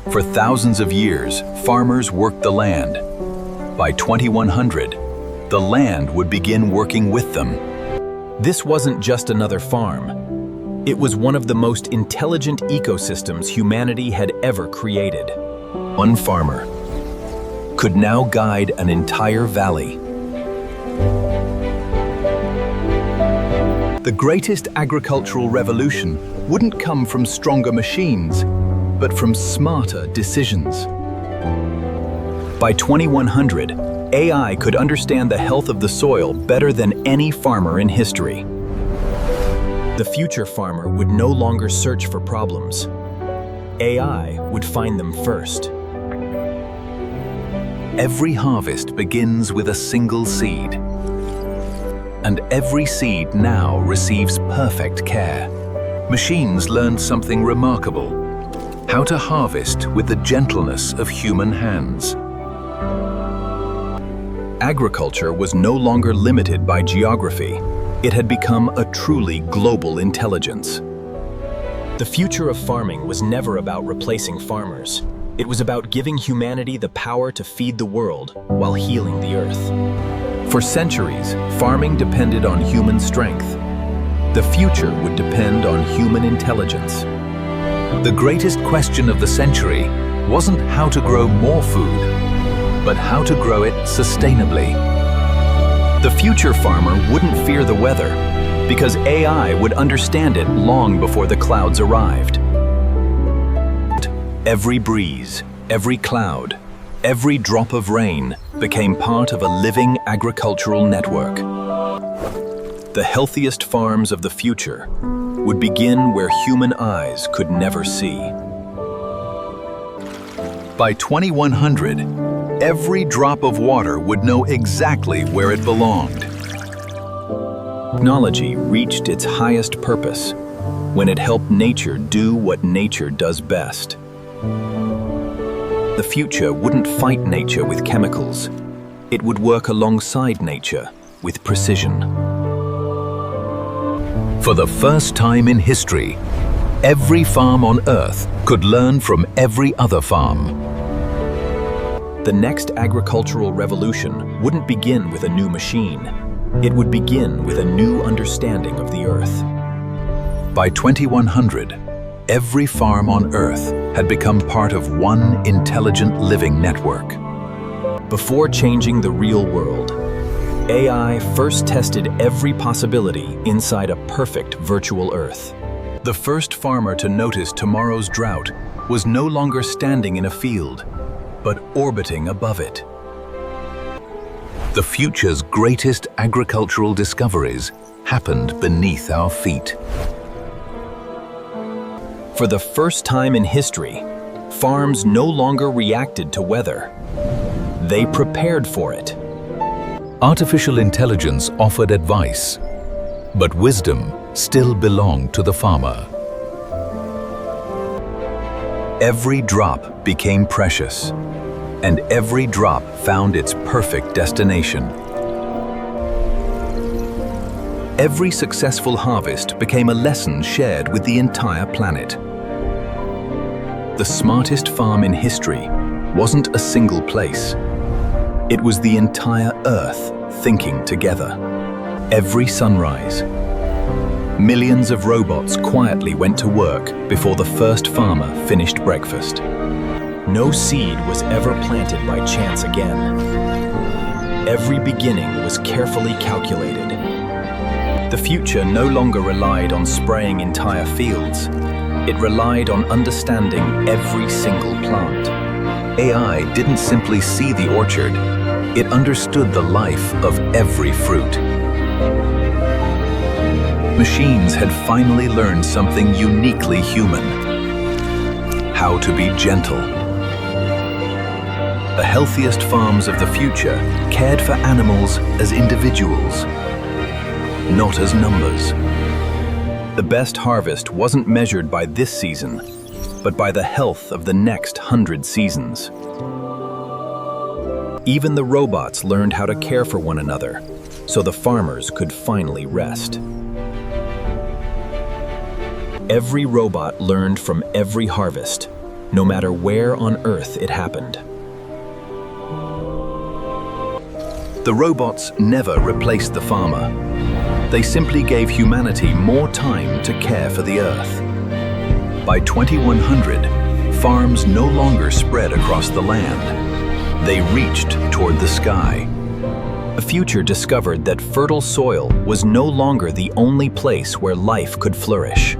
For thousands of years, farmers worked the land. By 2100, the land would begin working with them. This wasn't just another farm. It was one of the most intelligent ecosystems humanity had ever created. One farmer could now guide an entire valley. The greatest agricultural revolution wouldn't come from stronger machines, but from smarter decisions. By 2100, AI could understand the health of the soil better than any farmer in history. The future farmer would no longer search for problems. AI would find them first. Every harvest begins with a single seed. And every seed now receives perfect care. Machines learned something remarkable: how to harvest with the gentleness of human hands. Agriculture was no longer limited by geography. It had become a truly global intelligence. The future of farming was never about replacing farmers. It was about giving humanity the power to feed the world while healing the earth. For centuries, farming depended on human strength. The future would depend on human intelligence. The greatest question of the century wasn't how to grow more food, but how to grow it sustainably. The future farmer wouldn't fear the weather, because AI would understand it long before the clouds arrived. Every breeze, every cloud, every drop of rain became part of a living agricultural network. The healthiest farms of the future would begin where human eyes could never see. By 2100, every drop of water would know exactly where it belonged. Technology reached its highest purpose when it helped nature do what nature does best. The future wouldn't fight nature with chemicals. It would work alongside nature with precision. For the first time in history, every farm on Earth could learn from every other farm. The next agricultural revolution wouldn't begin with a new machine. It would begin with a new understanding of the earth. By 2100, every farm on Earth had become part of one intelligent living network. Before changing the real world, AI first tested every possibility inside a perfect virtual Earth. The first farmer to notice tomorrow's drought was no longer standing in a field, but orbiting above it. The future's greatest agricultural discoveries happened beneath our feet. For the first time in history, farms no longer reacted to weather. They prepared for it. Artificial intelligence offered advice, but wisdom still belonged to the farmer. Every drop became precious, and every drop found its perfect destination. Every successful harvest became a lesson shared with the entire planet. The smartest farm in history wasn't a single place. It was the entire Earth thinking together. Every sunrise, millions of robots quietly went to work before the first farmer finished breakfast. No seed was ever planted by chance again. Every beginning was carefully calculated. The future no longer relied on spraying entire fields. It relied on understanding every single plant. AI didn't simply see the orchard, it understood the life of every fruit. Machines had finally learned something uniquely human: how to be gentle. The healthiest farms of the future cared for animals as individuals, not as numbers. The best harvest wasn't measured by this season, but by the health of the next 100 seasons. Even the robots learned how to care for one another, so the farmers could finally rest. Every robot learned from every harvest, no matter where on Earth it happened. The robots never replaced the farmer. They simply gave humanity more time to care for the Earth. By 2100, farms no longer spread across the land. They reached toward the sky. The future discovered that fertile soil was no longer the only place where life could flourish.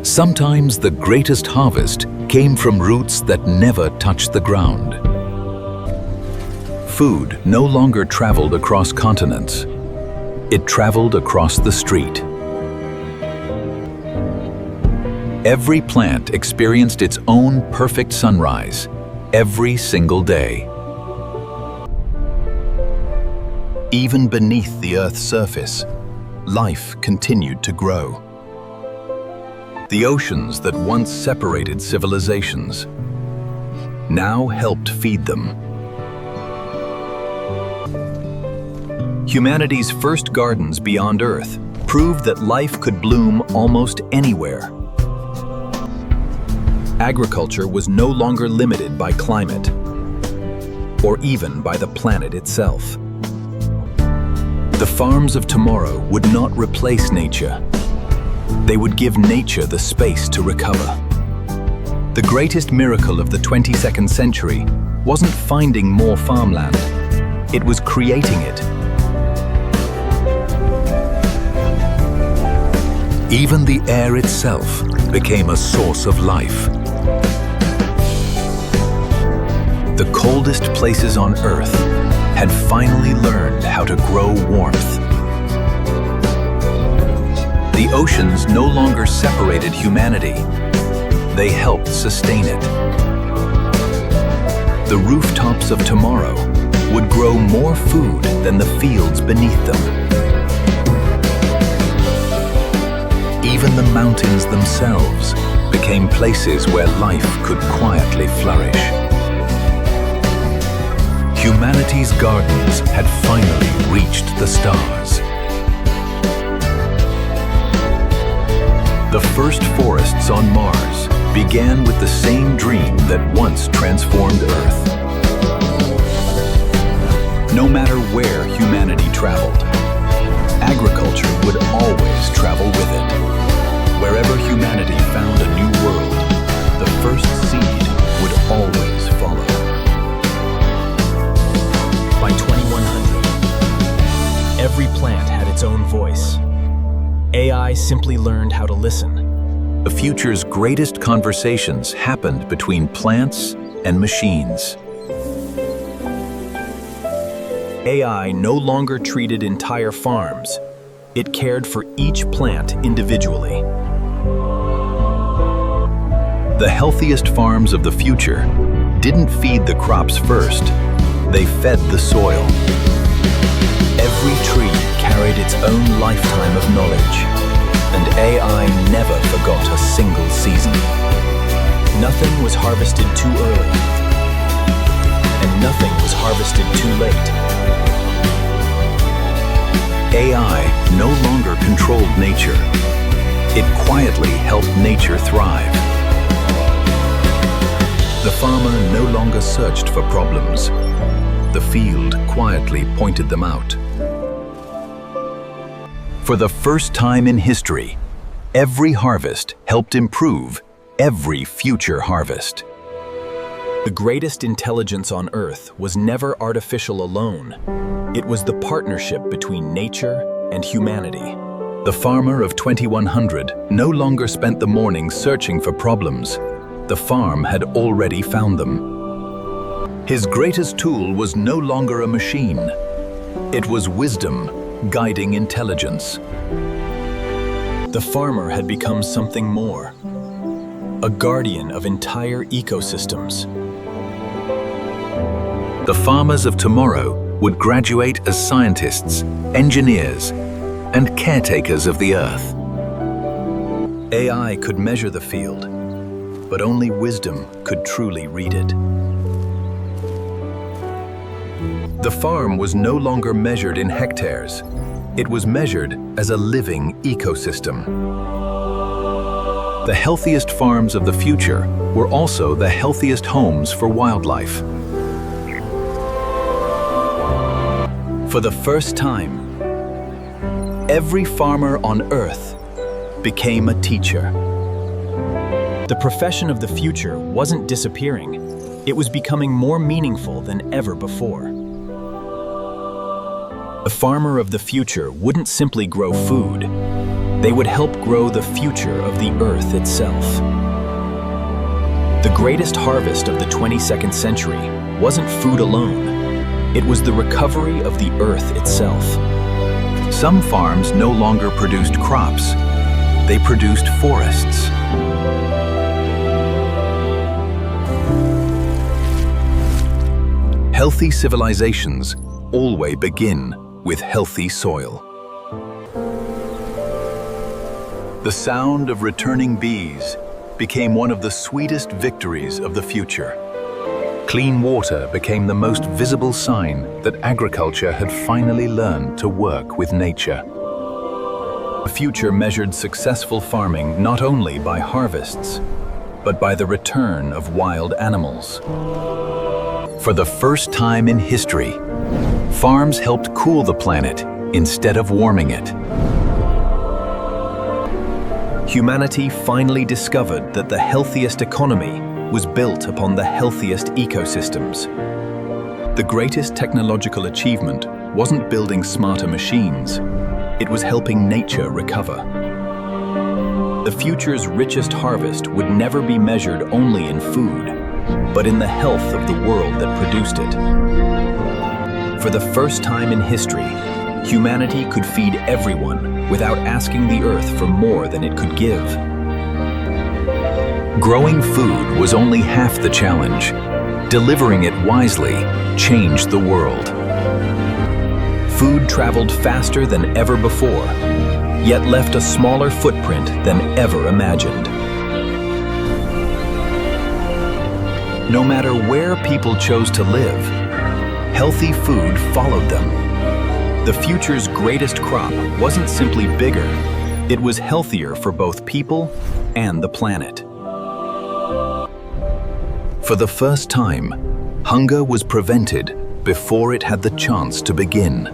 Sometimes the greatest harvest came from roots that never touched the ground. Food no longer traveled across continents. It traveled across the street. Every plant experienced its own perfect sunrise every single day. Even beneath the Earth's surface, life continued to grow. The oceans that once separated civilizations now helped feed them. Humanity's first gardens beyond Earth proved that life could bloom almost anywhere. Agriculture was no longer limited by climate or even by the planet itself. The farms of tomorrow would not replace nature. They would give nature the space to recover. The greatest miracle of the 22nd century wasn't finding more farmland. It was creating it. Even the air itself became a source of life. The coldest places on Earth had finally learned how to grow warmth. The oceans no longer separated humanity. They helped sustain it. The rooftops of tomorrow would grow more food than the fields beneath them. Even the mountains themselves became places where life could quietly flourish. Humanity's gardens had finally reached the stars. The first forests on Mars began with the same dream that once transformed Earth. No matter where humanity traveled, agriculture would always travel with it. Wherever humanity found a new world, the first seed would always follow. By 2100, every plant had its own voice. AI simply learned how to listen. The future's greatest conversations happened between plants and machines. AI no longer treated entire farms. It cared for each plant individually. The healthiest farms of the future didn't feed the crops first. They fed the soil. Every tree carried its own lifetime of knowledge, and AI never forgot a single season. Nothing was harvested too early, and nothing was harvested too late. AI no longer controlled nature. It quietly helped nature thrive. The farmer no longer searched for problems. The field quietly pointed them out. For the first time in history, every harvest helped improve every future harvest. The greatest intelligence on Earth was never artificial alone. It was the partnership between nature and humanity. The farmer of 2100 no longer spent the morning searching for problems. The farm had already found them. His greatest tool was no longer a machine. It was wisdom guiding intelligence. The farmer had become something more, a guardian of entire ecosystems. The farmers of tomorrow would graduate as scientists, engineers, and caretakers of the earth. AI could measure the field, but only wisdom could truly read it. The farm was no longer measured in hectares. It was measured as a living ecosystem. The healthiest farms of the future were also the healthiest homes for wildlife. For the first time, every farmer on Earth became a teacher. The profession of the future wasn't disappearing. It was becoming more meaningful than ever before. The farmer of the future wouldn't simply grow food. They would help grow the future of the Earth itself. The greatest harvest of the 22nd century wasn't food alone. It was the recovery of the Earth itself. Some farms no longer produced crops. They produced forests. Healthy civilizations always begin with healthy soil. The sound of returning bees became one of the sweetest victories of the future. Clean water became the most visible sign that agriculture had finally learned to work with nature. The future measured successful farming not only by harvests, but by the return of wild animals. For the first time in history, farms helped cool the planet instead of warming it. Humanity finally discovered that the healthiest economy was built upon the healthiest ecosystems. The greatest technological achievement wasn't building smarter machines, it was helping nature recover. The future's richest harvest would never be measured only in food, but in the health of the world that produced it. For the first time in history, humanity could feed everyone without asking the earth for more than it could give. Growing food was only half the challenge. Delivering it wisely changed the world. Food traveled faster than ever before, yet left a smaller footprint than ever imagined. No matter where people chose to live, healthy food followed them. The future's greatest crop wasn't simply bigger, it was healthier for both people and the planet. For the first time, hunger was prevented before it had the chance to begin.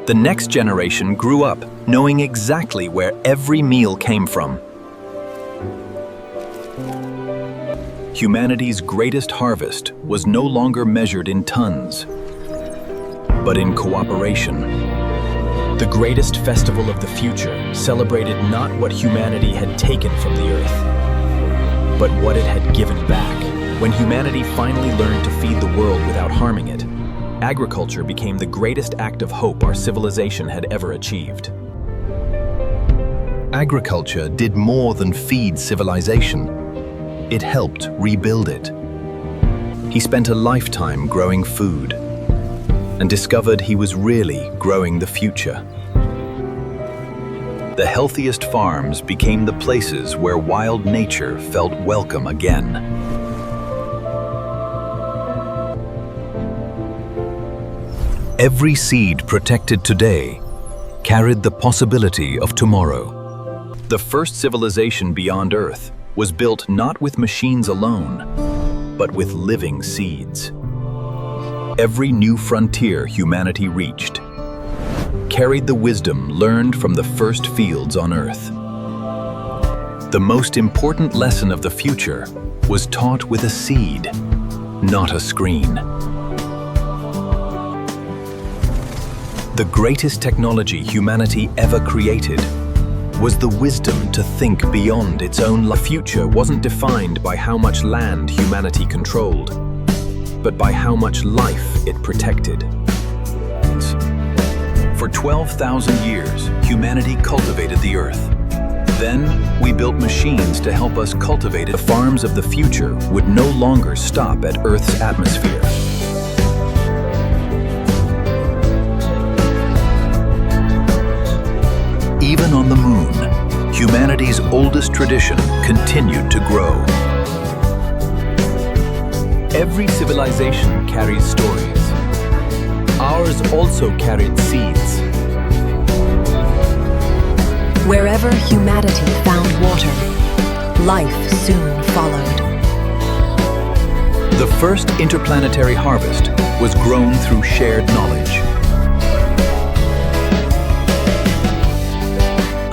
The next generation grew up knowing exactly where every meal came from. Humanity's greatest harvest was no longer measured in tons, but in cooperation. The greatest festival of the future celebrated not what humanity had taken from the earth, but what it had given back. When humanity finally learned to feed the world without harming it, agriculture became the greatest act of hope our civilization had ever achieved. Agriculture did more than feed civilization. It helped rebuild it. He spent a lifetime growing food and discovered he was really growing the future. The healthiest farms became the places where wild nature felt welcome again. Every seed protected today carried the possibility of tomorrow. The first civilization beyond Earth was built not with machines alone, but with living seeds. Every new frontier humanity reached carried the wisdom learned from the first fields on Earth. The most important lesson of the future was taught with a seed, not a screen. The greatest technology humanity ever created was the wisdom to think beyond its own life. The future wasn't defined by how much land humanity controlled, but by how much life it protected. For 12,000 years, humanity cultivated the earth. Then, we built machines to help us cultivate it. The farms of the future would no longer stop at Earth's atmosphere. Even on the moon, humanity's oldest tradition continued to grow. Every civilization carries stories. Ours also carried seeds. Wherever humanity found water, life soon followed. The first interplanetary harvest was grown through shared knowledge.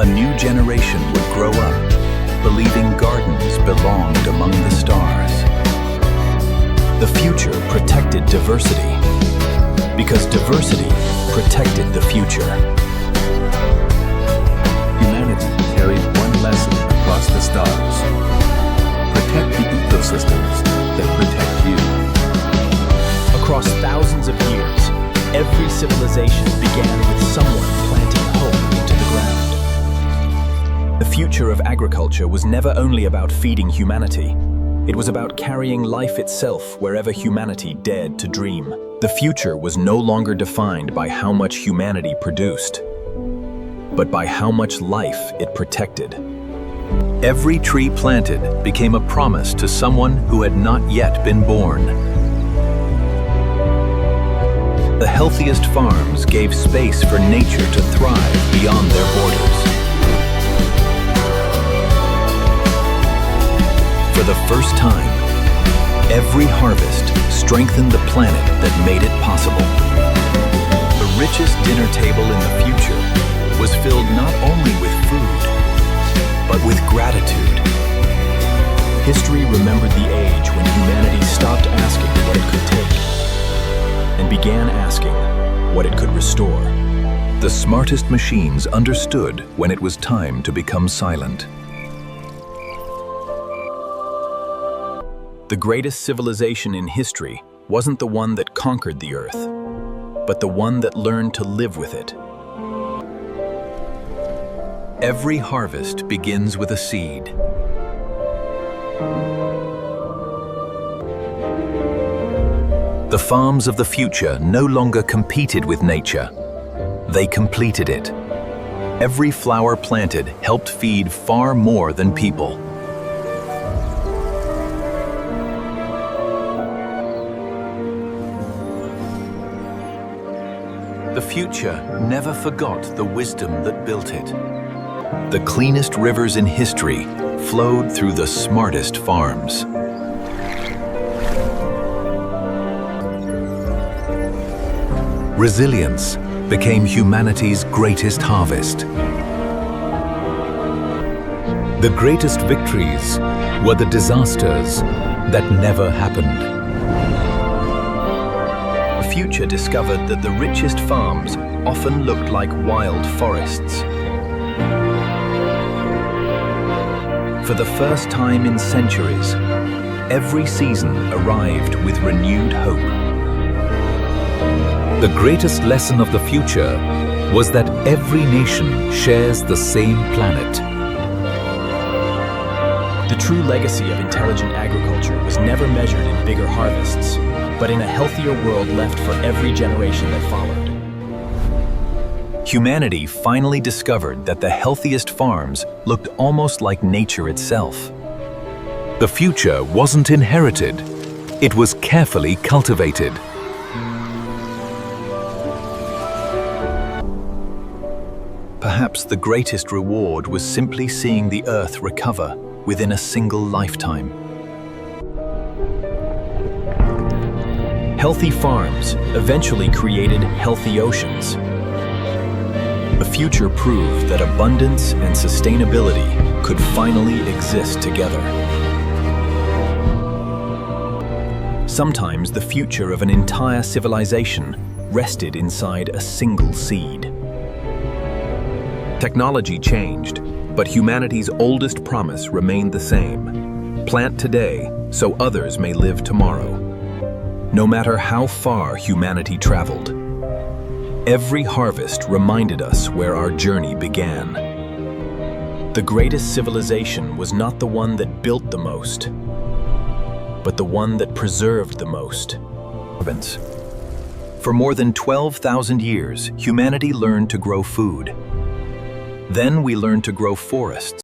A new generation would grow up, believing gardens belonged among the stars. The future protected diversity, because diversity protected the future. Humanity carried one lesson across the stars. Protect the ecosystems that protect you. Across thousands of years, every civilization began with someone planting hope into the ground. The future of agriculture was never only about feeding humanity. It was about carrying life itself wherever humanity dared to dream. The future was no longer defined by how much humanity produced, but by how much life it protected. Every tree planted became a promise to someone who had not yet been born. The healthiest farms gave space for nature to thrive beyond their borders. For the first time, every harvest strengthened the planet that made it possible. The richest dinner table in the future was filled not only with food, but with gratitude. History remembered the age when humanity stopped asking what it could take and began asking what it could restore. The smartest machines understood when it was time to become silent. The greatest civilization in history wasn't the one that conquered the earth, but the one that learned to live with it. Every harvest begins with a seed. The farms of the future no longer competed with nature. They completed it. Every flower planted helped feed far more than people. The future never forgot the wisdom that built it. The cleanest rivers in history flowed through the smartest farms. Resilience became humanity's greatest harvest. The greatest victories were the disasters that never happened. The future discovered that the richest farms often looked like wild forests. For the first time in centuries, every season arrived with renewed hope. The greatest lesson of the future was that every nation shares the same planet. The true legacy of intelligent agriculture was never measured in bigger harvests, but in a healthier world left for every generation that followed. Humanity finally discovered that the healthiest farms looked almost like nature itself. The future wasn't inherited, it was carefully cultivated. Perhaps the greatest reward was simply seeing the earth recover within a single lifetime. Healthy farms eventually created healthy oceans. The future proved that abundance and sustainability could finally exist together. Sometimes the future of an entire civilization rested inside a single seed. Technology changed, but humanity's oldest promise remained the same. Plant today so others may live tomorrow. No matter how far humanity traveled, every harvest reminded us where our journey began. The greatest civilization was not the one that built the most, but the one that preserved the most. For more than 12,000 years, humanity learned to grow food. Then we learned to grow forests.